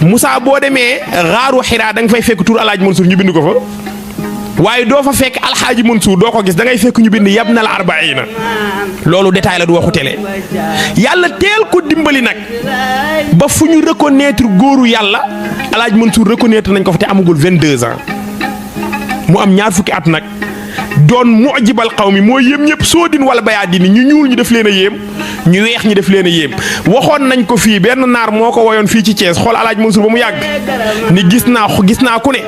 Moussa boo demee xaaru Xiraa da nga fay fekk tur Alaaji Mansour ñu bind ko fa waaye doo fa fekk Alxaaji Mansour doo ko gis da ngay fekk ñu bind yabnal arbaina loolu détail la du waxu télé yàlla teel ko dimbali nag ba fu ñu reconnaître góoru yàlla Alaaji Mansour reconnaître nañ ko fa te amagul 22 ans mu am ñaar fukki at nag doon mujibal xaw mi mooy yéem ñëpp soo din wala bayaa dini ñu ñuul ñu def leen a yéem ñu weex ñi def leen a yéem waxoon nañ ko fii benn naar moo ko woyoon fii ci Thiès xool Alaaji Mansour ba mu yàgg ni gis naa ku ne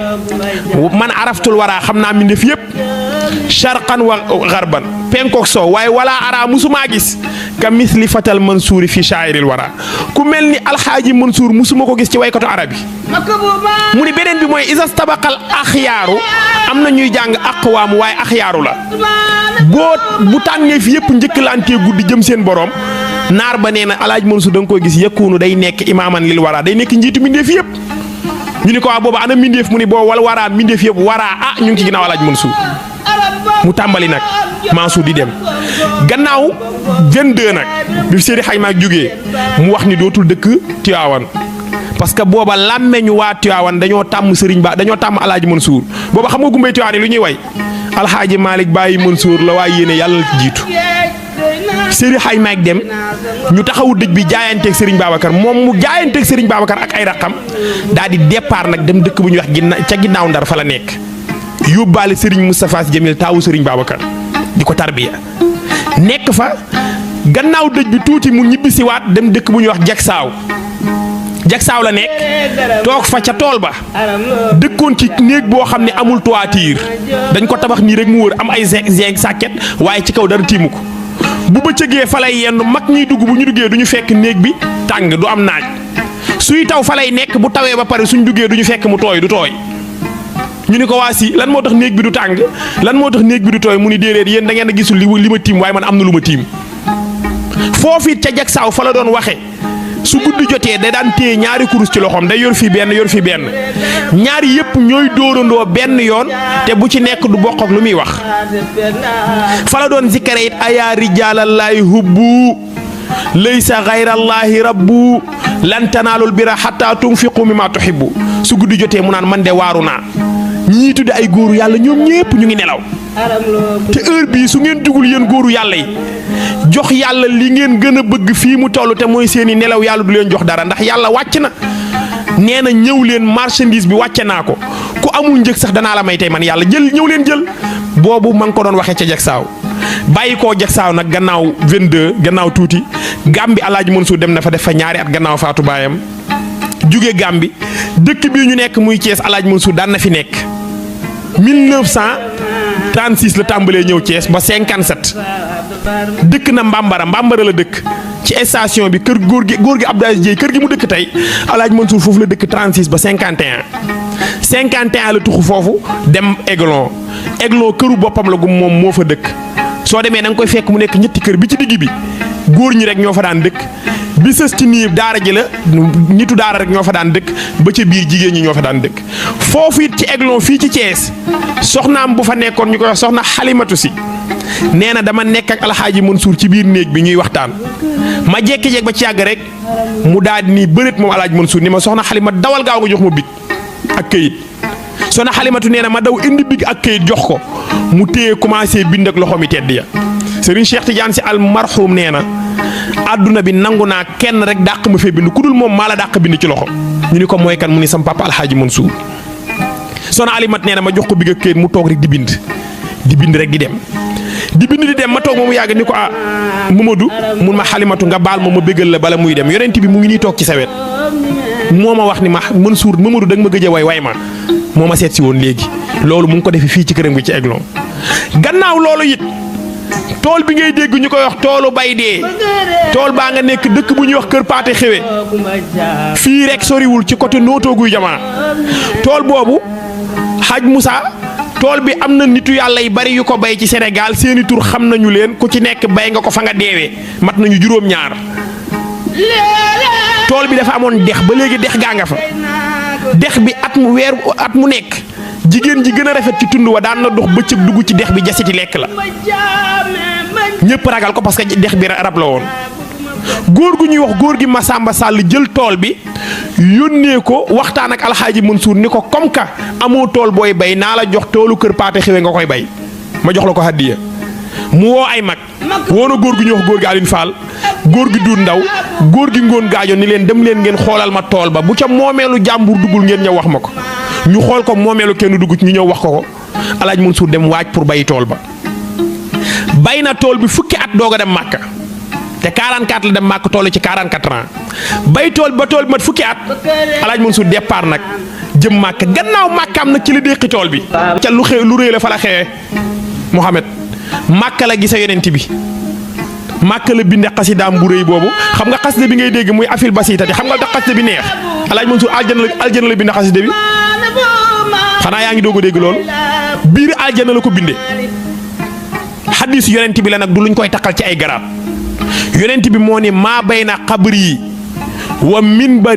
man araftul waraa xam naa mbindeef yëpp sharqan wa garban penkook soow waaye wala ara musumaa gis ka misli fatal Mansouri fi shaa'iril wara ku mel ni Alxaaji Mansour musuma ko gis ci waykatu arab yi mu ni beneen bi mooy isas tabaqal axyaaru am na ñuy jàng aqwaamu waaye axyaaru la bu tànnee fi yëpp njëkkalantee guddi jëm seen borom naar ba nee na Alaaji Mansour da nga koy gis yëkkuunu day nekk imaaman lil wara day nekk njiitu mbindeef yëpp ñu ni ko waa booba ana mbindeef mu ni boo wal waraa mbindeef yëpp waraa ñu ngi ci ginnaaw Alaaji Mansour mu tàmbali nag Mansour di dem gannaaw 22 nag bi Seydi Hadji Malick jógee mu wax ni dootul dëkk Tiwaawan parce que booba làmmeñu waa Tiwaawan dañoo tàmm Serigne Ba dañoo tàmm Alaaji Mansour booba xam nga gumbay Tiwaawan yi lu ñuy way Alxaaji Malick bàyyi Mansour la waaye yéene yàlla la jiitu Seydi Hadji Malick dem ñu taxawu dëj bi jaayanteeg Serigne Babacar moom mu jaayanteeg Serigne Babacar ak ay raqam daal di départ nag dem dëkk bu ñuy wax ca ginnaaw Ndar fa la nekk yóbbaale Serigne Moustapha Sy Jamil taawu Serigne Babacar di ko tarbiya nekk fa gannaaw dëj bi tuuti mu ñibbisiwaat dem dëkk bu ñuy wax Jaksaaw la nekk toog fa ca tool ba dëkkoon ci néeg boo xam ne amul toiture dañ ko tabax nii rek mu wër am ay zinc sàkket waaye ci kaw dara tiimu ko bu bëccëgee fa lay yenn mag ñiy dugg bu ñu duggee du ñu fekk néeg bi tàng du am naaj suy taw fa lay nekk bu tawee ba pare suñ duggee du ñu fekk mu tooy du tooy ñu ni ko waa si lan moo tax néeg bi du tàng lan moo tax néeg bi du tooy mu ni déedéet yéen da ngeen a gisul li ma tiim waaye man am na lu ma tiim foofu it ca Jaksaaw fa la doon waxe su guddi jotee da daan téye ñaari kurus ci loxoom day yor fii benn ñaari yëpp ñooy dóorandoo benn yoon te bu ci nekk du bokk ak lu muy wax fa la doon zikkare it ayaa rijaalallaahi hubbu laysa gayrallaahi rabbu lan tanaalul birra hattaa tunfiqu mimmaa tuhibbu su guddi jotee mu naan man de waaru naa ñii tudde ay góoru yàlla ñoom ñépp ñu ngi nelaw te heure bii su ngeen jugul yéen góoru yàlla yi jox yàlla li ngeen gën a bëgg fii mu toll te mooy seeni nelaw yàlla du leen jox dara ndax yàlla wàcc na nee na ñëw leen marchandise bi wàcce naa ko ku amul njëg sax danaa la may tey man yàlla ñëw leen jël boobu ma ngi ko doon waxee ca Jaksaaw bàyyi koo Jaksaaw nag gannaaw 22 gannaaw tuuti Gàmbi Alaaji Mansour dem na fa def fa ñaari at gannaaw faatu baayam jóge Gàmbi dëkk bii ñu nekk muy Thiès Alaaji Mansour daan na fi nekk 1936 la tàmbalee ñëw Thiès ba 57 dëkk na Mbambara la dëkk ci station bi kër góor gi Abdou Aziz Dieye kër gi mu dëkk tey Alaaji Mansour foofu la dëkk 36 ba 51 la tuxu foofu dem Aiglon këru boppam la gum moom moo fa dëkk soo demee da nga koy fekk mu nekk ñetti kër bi ci digg bi góor ñi rek ñoo fa daan dëkk bi sës ci nii daara ji la nitu daara rek ñoo fa daan dëkk ba ca biir jigéen ñi ñoo fa daan dëkk foofu it ci Aiglon fii ci Thiès soxnaam bu fa nekkoon ñu koy wax soxna Xalimatu Si nee na dama nekk ak Alxaaji Mansour ci biir néeg bi ñuy waxtaan ma jékki-jékki ba ci yàgg rek mu daal di nii bëreet moom Alxaaji Mansour ni ma soxna Xalima dawal gaaw nga jox ma big ak këyit soxna Xalimatu nee na ma daw indi big ak këyit jox ko mu téye commencé bind ak loxo mi tedd ya Serigne Cheikh Tidiane Sy al marhum nee na àdduna bi nangu naa kenn rek dàq ma fee bind ku dul moom maa la dàq bind ci loxo ñu ni ko mooy kan mu ni sam papa Alxaaji Mansour soxna Alimat nee na ma jox ko big ak këyit mu toog rek di bind rek di dem ma toog moomu yàgg ni ko Mamadou mun ma Xalimatu nga baal ma bégal la bala muy dem yonent bi mu ngi nii toog ci sa wet moo ma wax ni ma Mansour Mamadou da nga ma gëj a way ma moo ma seet si woon léegi loolu mu ngi ko defee fii ci këram gi ci Aiglon gannaaw loolu it tool bi ngay dégg ñu koy wax toolu bay dee tool baa nga nekk dëkk bu ñuy wax kër Paate Xewe fii rek soriwul ci côté nootooguy jamaa tool boobu Hadj Moussa tool bi am na nitu yàlla yi bari yu ko bay ci Sénégal seeni tur xam nañu leen ku ci nekk bay nga ko fa nga deewee mat nañu juróom-ñaar tool bi dafa amoon dex ba léegi dex gaa nga fa dex bi at mu nekk jigéen ji gën a rafet ci tund wa daan na dox bëccëg dugg ci dex bi jasiti lekk la ñëpp ragal ko parce que dex bi rab la woon góor gu ñuy wax góor gi Masamba Sall jël tool bi yónnee ko waxtaan ak alxaaji Mansour ni ko comme que amoo tool booy bay naa la jox toolu kër Paate Xewe nga koy bay ma jox la ko hadiya mu woo ay mag woo na góor gi ñuy wax góor gi Alioune Fall góor gi Duud Ndaw góor gi Ngoon Gaajo ni leen dem leen ngeen xoolal ma tool ba bu ca moomeelu jàmbur duggul ngeen ñëw wax ma ko ñu xool ko moomeelu kenn dugg ñu ñëw wax ko alxaaji Mansour dem waaj pour bayi tool ba bay na tool bi fukki at doog a dem Màkka te 44 la dem Màkka toll ci 44 ans bay tool ba tool bi mat fukki at alxaaji Mansour départ nag jëm Màkka gannaaw Màkkaam nag ci la déqi tool bi ca lu rëy la fa la xewee Mouhamed Màkka la gisa yonent bi Màkka la binde xasidaam bu rëy boobu xam nga xasida bi ngay dégg muy afil basitati xam nga tax xasida bi neex alxaaji Mansour aljana la binde xasida bi xanaa yaa ngi doog a dégg loolu biir aljana la ko binde xadis yonent bi la nag du luñ koy taqal ci ay garab yonent bi moo ni maa bayna xabri wa minbari